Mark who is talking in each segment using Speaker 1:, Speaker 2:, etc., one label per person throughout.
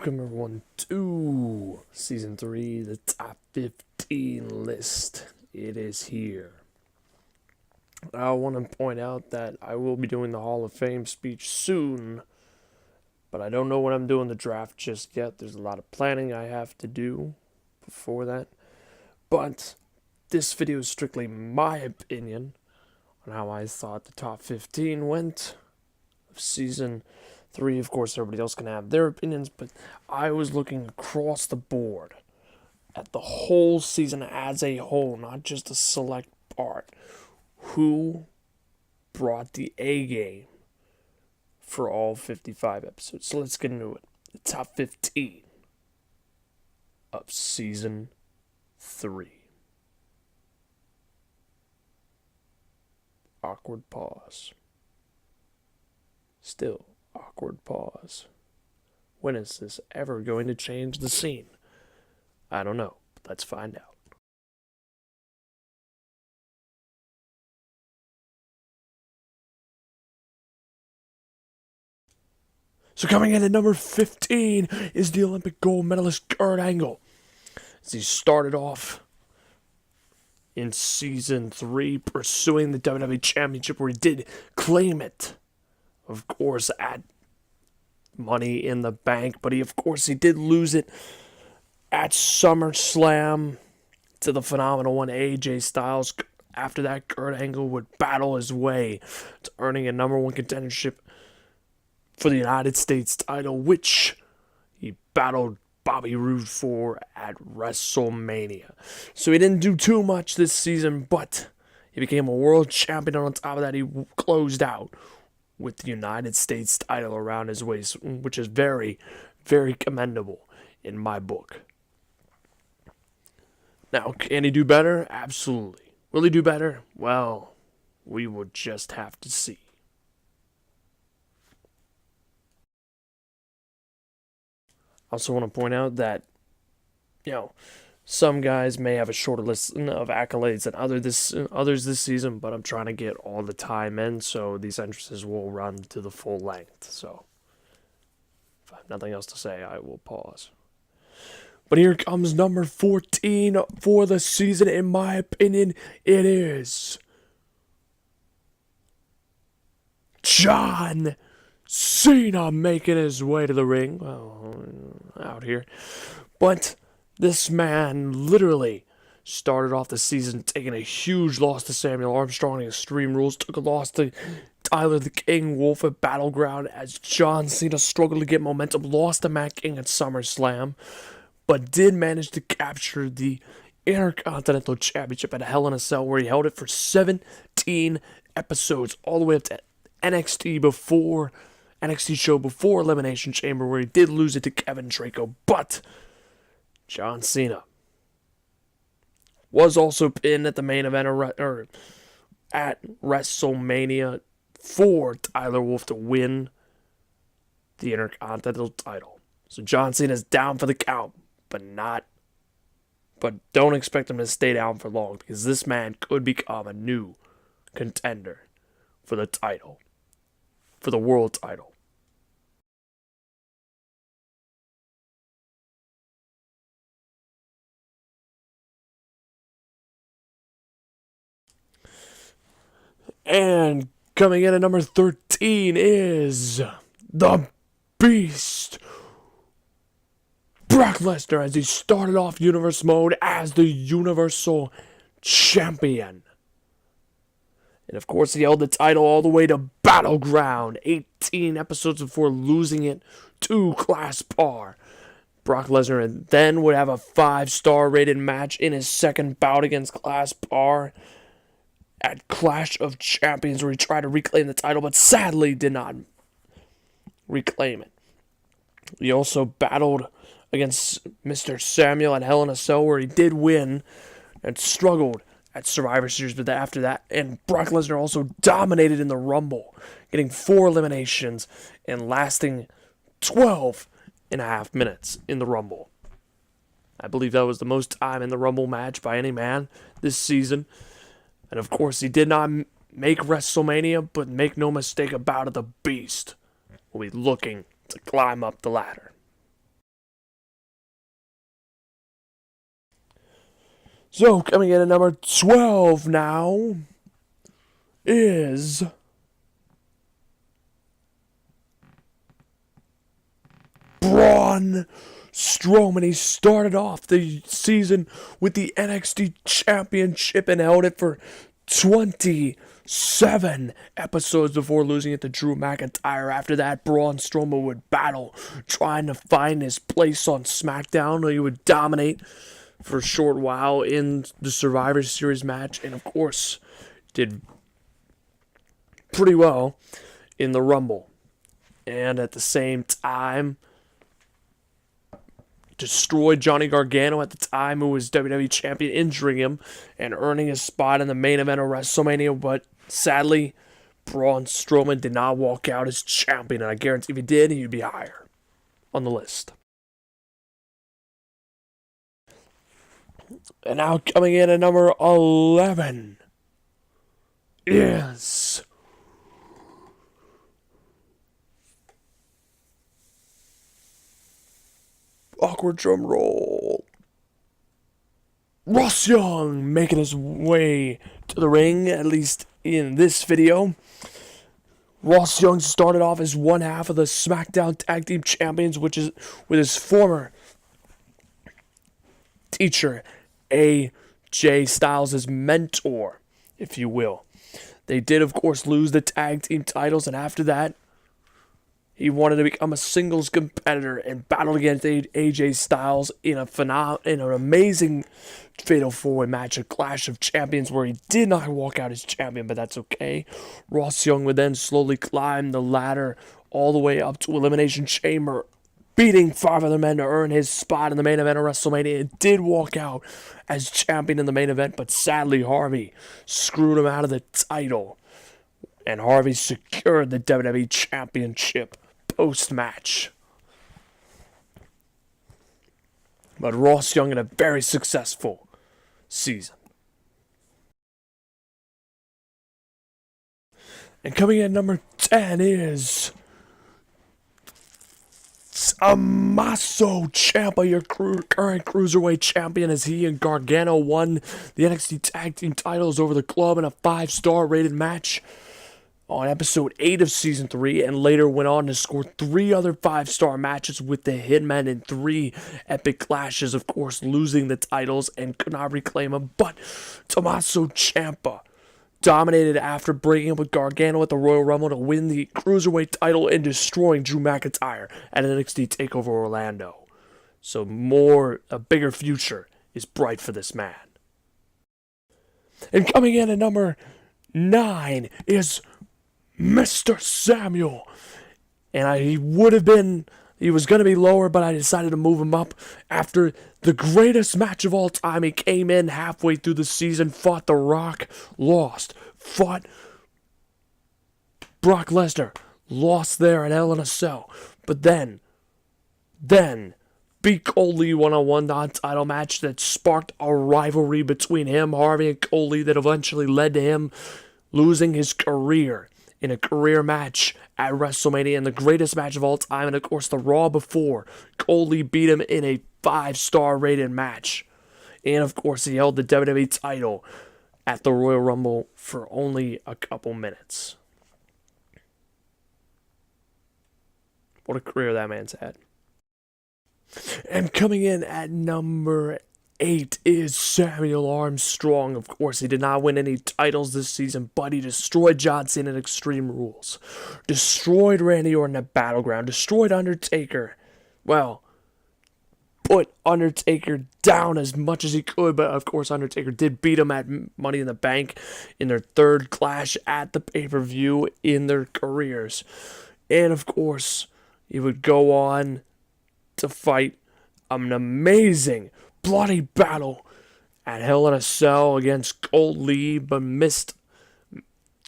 Speaker 1: Welcome everyone to Season 3, the Top 15 list. It is here. I want to point out that I will be doing the Hall of Fame speech soon, but I don't know when I'm doing the draft just yet. There's a lot of planning I have to do before that. But this video is strictly my opinion on how I thought the Top 15 went of Season 3. Of course, everybody else can have their opinions, but I was looking across the board at the whole season as a whole, not just a select part. Who brought the A game for all 55 episodes? So let's get into it. The top 15 of Season 3. Awkward pause. Still awkward pause. When is this ever going to change the scene? I don't know, but let's find out. So coming in at number 15 is the Olympic gold medalist Kurt Angle. As he started off in Season 3 pursuing the WWE Championship, where he did claim it, of course, at Money in the Bank, but he did lose it at SummerSlam to the phenomenal one AJ Styles. After that, Kurt Angle would battle his way to earning a number one contendership for the United States title, which he battled Bobby Roode for at WrestleMania. So he didn't do too much this season, but he became a world champion. On top of that, he closed out with the United States title around his waist, which is very, very commendable in my book. Now, can he do better? Absolutely. Will he do better? Well, we will just have to see. I also want to point out that, some guys may have a shorter list of accolades than others this season, but I'm trying to get all the time in, so these entrances will run to the full length. So, if I have nothing else to say, I will pause. But here comes number 14 for the season. In my opinion, it is John Cena making his way to the ring. Well, out here. But this man literally started off the season taking a huge loss to Sariel Armstrong in Extreme Rules, took a loss to Tyler the King Wolf at Battleground as John Cena struggled to get momentum, lost to Matt King at SummerSlam, but did manage to capture the Intercontinental Championship at Hell in a Cell, where he held it for 17 episodes, all the way up to NXT show before Elimination Chamber, where he did lose it to Kevin Draco. But John Cena was also pinned at the main event at WrestleMania for Tyler Wolf to win the Intercontinental title. So John Cena's down for the count, but don't expect him to stay down for long, because this man could become a new contender for the title, for the world title. And coming in at number 13 is the Beast, Brock Lesnar, as he started off Universe mode as the Universal Champion. And of course, he held the title all the way to Battleground, 18 episodes before losing it to Class Par. Brock Lesnar then would have a 5-star rated match in his second bout against Class Par at Clash of Champions, where he tried to reclaim the title, but sadly did not reclaim it. He also battled against Mr. Samuel at Hell in a Cell, where he did win and struggled at Survivor Series, but after that, and Brock Lesnar also dominated in the Rumble, getting 4 eliminations and lasting 12.5 minutes in the Rumble. I believe that was the most time in the Rumble match by any man this season. And of course, he did not make WrestleMania, but make no mistake about it, the Beast will be looking to climb up the ladder. So, coming in at number 12 now is Braun Strowman. He started off the season with the NXT Championship and held it for 27 episodes before losing it to Drew McIntyre. After that, Braun Strowman would battle, trying to find his place on SmackDown. He would dominate for a short while in the Survivor Series match, and of course, did pretty well in the Rumble. And at the same time, destroyed Johnny Gargano at the time, who was WWE Champion, injuring him and earning his spot in the main event of WrestleMania. But sadly, Braun Strowman did not walk out as champion, and I guarantee if he did, he'd be higher on the list. And now coming in at number 11 is awkward drum roll. Ross Young making his way to the ring, at least in this video. Ross Young started off as one half of the SmackDown Tag Team Champions, which is with his former teacher, AJ Styles, his mentor, if you will. They did, of course, lose the tag team titles, and after that, he wanted to become a singles competitor and battled against AJ Styles in an amazing Fatal 4-Way match, a Clash of Champions, where he did not walk out as champion, but that's okay. Ross Young would then slowly climb the ladder all the way up to Elimination Chamber, beating 5 other men to earn his spot in the main event of WrestleMania. It did walk out as champion in the main event, but sadly Harvey screwed him out of the title, and Harvey secured the WWE Championship post-match. But Ross Young had a very successful season. And coming in at number 10 is Tommaso Ciampa, your current Cruiserweight champion, as he and Gargano won the NXT Tag Team titles over the club in a 5-star rated match on episode 8 of season 3, and later went on to score 3 other 5-star matches with the Hitmen in 3 epic clashes, of course losing the titles and could not reclaim them. But Tommaso Ciampa dominated after breaking up with Gargano at the Royal Rumble to win the Cruiserweight title and destroying Drew McIntyre at NXT TakeOver Orlando. So a bigger future is bright for this man. And coming in at number 9 is Mr. Samuel. And he was going to be lower, but I decided to move him up after the greatest match of all time. He came in halfway through the season, fought The Rock, lost. Fought Brock Lesnar, lost there in Hell in a Cell. But then beat Cole Lee one-on-one non-title match that sparked a rivalry between him, Harvey, and Cole Lee that eventually led to him losing his career in a career match at WrestleMania, and the greatest match of all time, and of course the Raw before. Cole Lee beat him in a 5-star rated match. And of course he held the WWE title at the Royal Rumble for only a couple minutes. What a career that man's had. And coming in at number 8 is Sariel Armstrong. Of course, he did not win any titles this season, but he destroyed John Cena in Extreme Rules. Destroyed Randy Orton at Battleground. Destroyed Undertaker. Well, put Undertaker down as much as he could, but of course Undertaker did beat him at Money in the Bank in their 3rd clash at the pay-per-view in their careers. And of course, he would go on to fight an amazing bloody battle at Hell in a Cell against Cole Lee, but missed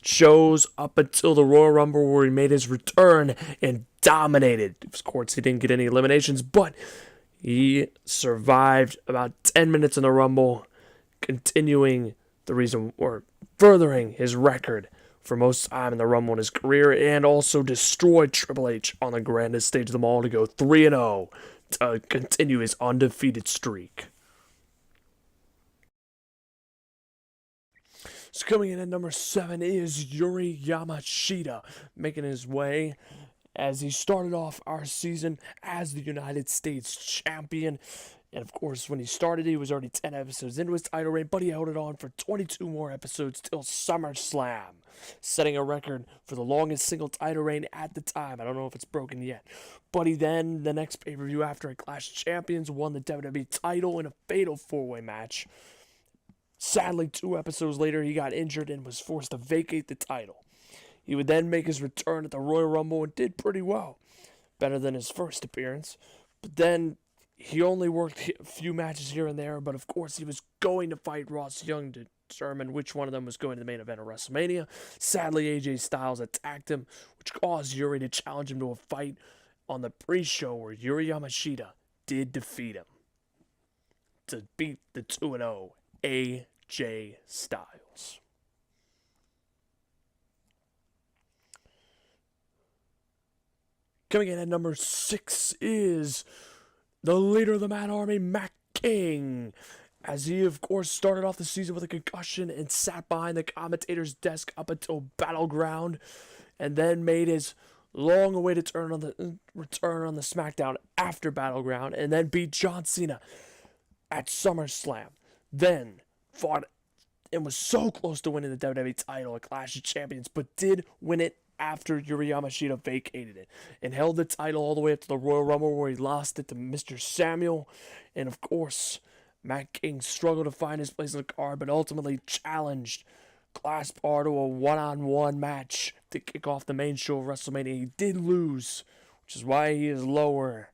Speaker 1: shows up until the Royal Rumble, where he made his return and dominated. Of course, he didn't get any eliminations, but he survived about 10 minutes in the Rumble, continuing furthering his record for most time in the Rumble in his career, and also destroyed Triple H on the grandest stage of them all to go 3-0 to continue his undefeated streak. So coming in at number 7 is Yuri Yamashita, making his way as he started off our season as the United States Champion. And of course, when he started, he was already 10 episodes into his title reign, but he held it on for 22 more episodes till SummerSlam, setting a record for the longest single title reign at the time. I don't know if it's broken yet. But he then, the next pay-per-view after a Clash of Champions, won the WWE title in a fatal 4-way match. Sadly, 2 episodes later, he got injured and was forced to vacate the title. He would then make his return at the Royal Rumble and did pretty well, better than his first appearance. But then he only worked a few matches here and there, but of course he was going to fight Ross Young to determine which one of them was going to the main event of WrestleMania. Sadly, AJ Styles attacked him, which caused Yuri to challenge him to a fight on the pre-show where Yuri Yamashita did defeat him to beat the 2-0 AJ Styles. Coming in at number 6 is the leader of the Man Army, Matt King, as he, of course, started off the season with a concussion and sat behind the commentator's desk up until Battleground, and then made his long-awaited return on the SmackDown after Battleground, and then beat John Cena at SummerSlam. Then fought and was so close to winning the WWE title at Clash of Champions, but did win it after Yuri Yamashita vacated it, and held the title all the way up to the Royal Rumble where he lost it to Mr. Samuel. And of course, Matt King struggled to find his place in the card, but ultimately challenged Glassbar to a one-on-one match to kick off the main show of WrestleMania. He did lose, which is why he is lower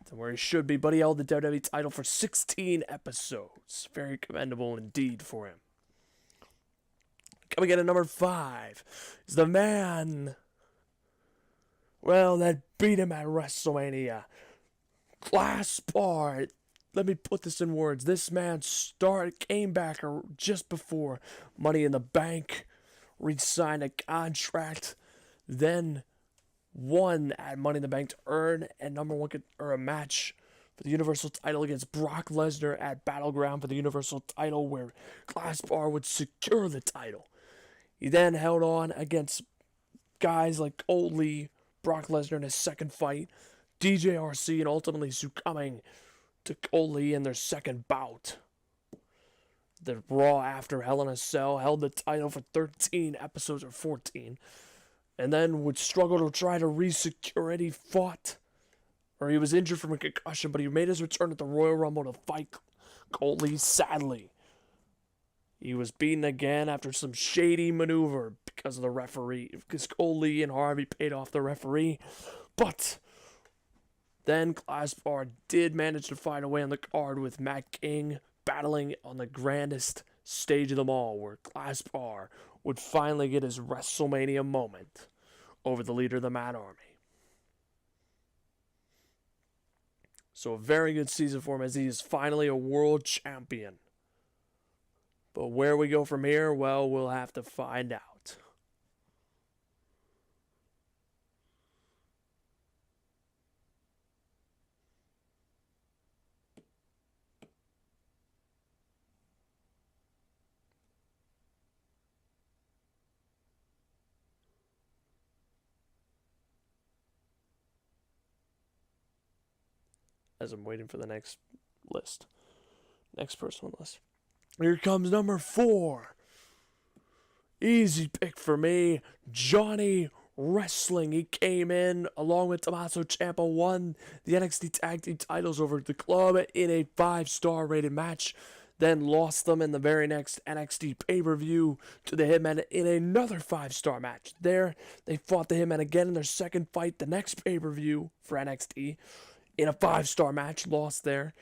Speaker 1: than where he should be, but he held the WWE title for 16 episodes. Very commendable indeed for him. Coming in at number 5 is the man, well, that beat him at WrestleMania, Glassbar. Let me put this in words. This man came back just before Money in the Bank, re-signed a contract, then won at Money in the Bank to earn a match for the Universal title against Brock Lesnar at Battleground for the Universal title, where Glassbar would secure the title. He then held on against guys like Cole Lee, Brock Lesnar in his second fight, DJRC, and ultimately succumbing to Cole Lee in their second bout. The Raw after Hell in a Cell held the title for 13 episodes or 14, and then would struggle to try to re-secure it. He was injured from a concussion, but he made his return at the Royal Rumble to fight Cole Lee. Sadly, he was beaten again after some shady maneuver because of the referee, because Cole Lee and Harvey paid off the referee. But then Glassbar did manage to find a way on the card with Matt King battling on the grandest stage of them all, where Glassbar would finally get his WrestleMania moment over the leader of the Man Army. So a very good season for him as he is finally a world champion. But where we go from here, well, we'll have to find out. As I'm waiting for the next person on the list. Here comes number 4. Easy pick for me. Johnny Wrestling. He came in along with Tommaso Ciampa, won the NXT Tag Team titles over the club in a 5-star rated match. Then lost them in the very next NXT pay-per-view to the Hitmen in another 5-star match. There, they fought the Hitmen again in their second fight, the next pay-per-view for NXT, in a 5-star match. Lost there.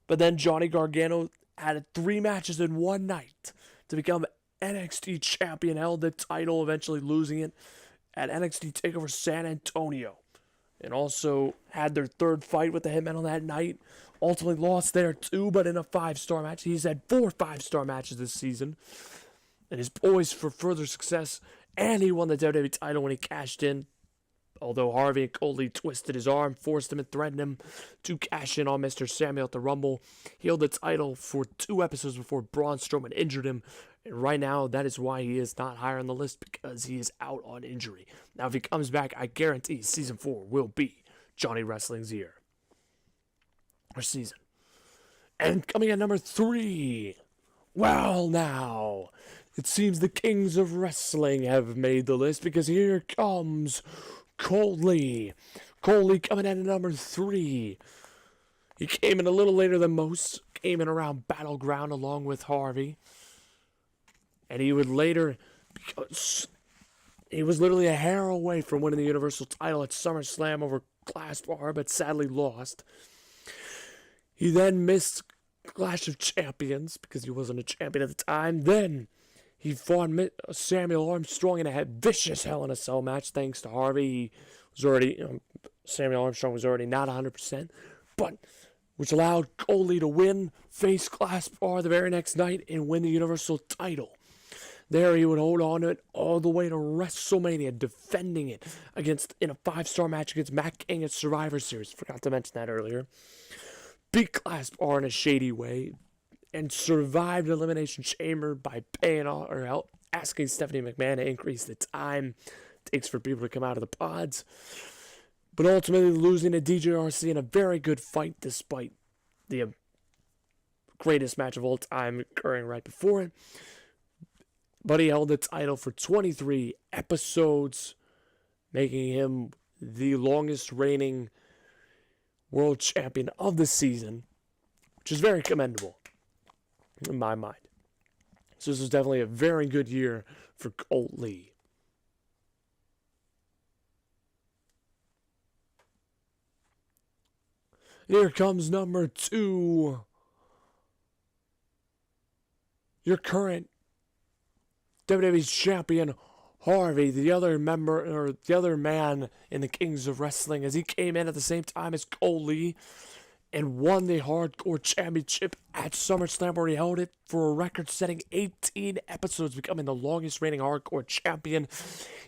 Speaker 1: But then Johnny Gargano had 3 matches in one night to become NXT champion, held the title, eventually losing it at NXT TakeOver San Antonio. And also had their third fight with the Hitmen on that night. Ultimately lost there too, but in a 5-star match. He's had 4 5-star matches this season and is poised for further success. And he won the WWE title when he cashed in. Although Harvey and Cole Lee twisted his arm, forced him and threatened him to cash in on Mr. Samuel at the Rumble. He held the title for 2 episodes before Braun Strowman injured him, And right now, that is why he is not higher on the list, because he is out on injury. Now, if he comes back, I guarantee Season 4 will be Johnny Wrestling's year. Or season. And coming at number 3. Well, now, it seems the kings of wrestling have made the list, because here comes Cole Lee. Cole Lee coming in at number 3. He came in a little later than most. Came in around Battleground along with Harvey. And he would later... He was literally a hair away from winning the Universal title at SummerSlam over Clash Bar, but sadly lost. He then missed Clash of Champions because he wasn't a champion at the time. Then he fought Sariel Armstrong in a vicious Hell in a Cell match thanks to Harvey. He was already... Sariel Armstrong was already not 100%, but which allowed Cole Lee to win, face Clash Bar the very next night, and win the Universal title. There he would hold on to it all the way to WrestleMania, defending it in a 5-star match against Matt King at Survivor Series. Forgot to mention that earlier. Beat Clash Bar in a shady way, and survived Elimination Chamber by asking Stephanie McMahon to increase the time it takes for people to come out of the pods. But ultimately losing to DJRC in a very good fight, despite the greatest match of all time occurring right before it. But he held the title for 23 episodes, making him the longest reigning world champion of the season, which is very commendable in my mind. So this was definitely a very good year for Cole Lee. Here comes number 2. Your current WWE champion, Harvey, the other man in the Kings of Wrestling, as he came in at the same time as Cole Lee and won the Hardcore Championship at SummerSlam, where he held it for a record-setting 18 episodes, becoming the longest-reigning Hardcore Champion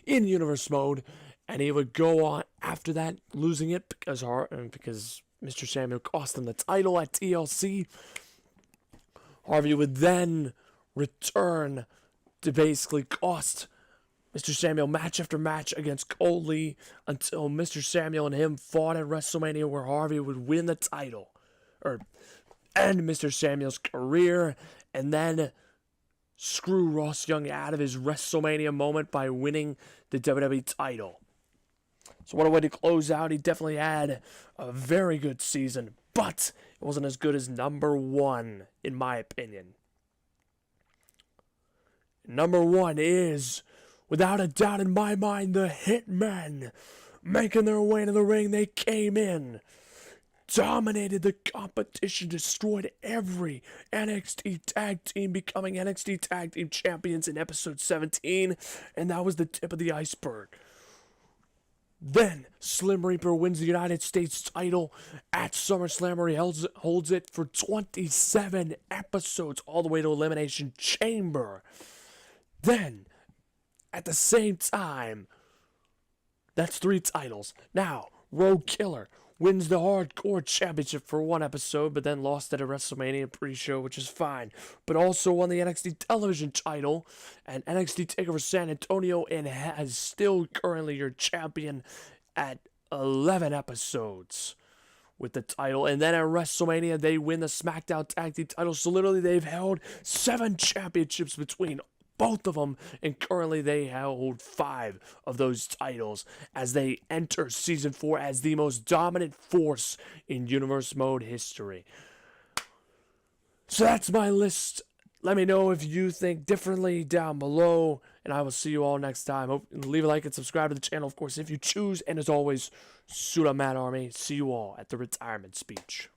Speaker 1: in Universe Mode. And he would go on after that, losing it because Mr. Samuel cost him the title at TLC. Harvey would then return to basically cost Mr. Samuel match after match against Cole Lee until Mr. Samuel and him fought at WrestleMania, where Harvey would win the title or end Mr. Samuel's career and then screw Ross Young out of his WrestleMania moment by winning the WWE title. So what a way to close out. He definitely had a very good season, but it wasn't as good as number 1 in my opinion. Number 1 is, without a doubt in my mind, the Hitmen. Making their way to the ring, they came in, dominated the competition, destroyed every NXT tag team, becoming NXT tag team champions in episode 17, and that was the tip of the iceberg. Then, Slim Reaper wins the United States title at SummerSlam, where he holds it for 27 episodes, all the way to Elimination Chamber. Then, at the same time, that's 3 titles. Now, Road Killer wins the Hardcore Championship for 1 episode, but then lost it at WrestleMania pre-show, which is fine. But also won the NXT Television title and NXT TakeOver San Antonio, and is still currently your champion at 11 episodes with the title. And then at WrestleMania, they win the SmackDown Tag Team title. So literally, they've held 7 championships between both of them, and currently they hold 5 of those titles as they enter Season 4 as the most dominant force in Universe Mode history. So that's my list. Let me know if you think differently down below, and I will see you all next time. Leave a like and subscribe to the channel, of course, if you choose. And as always, suit up, Mad Army. See you all at the retirement speech.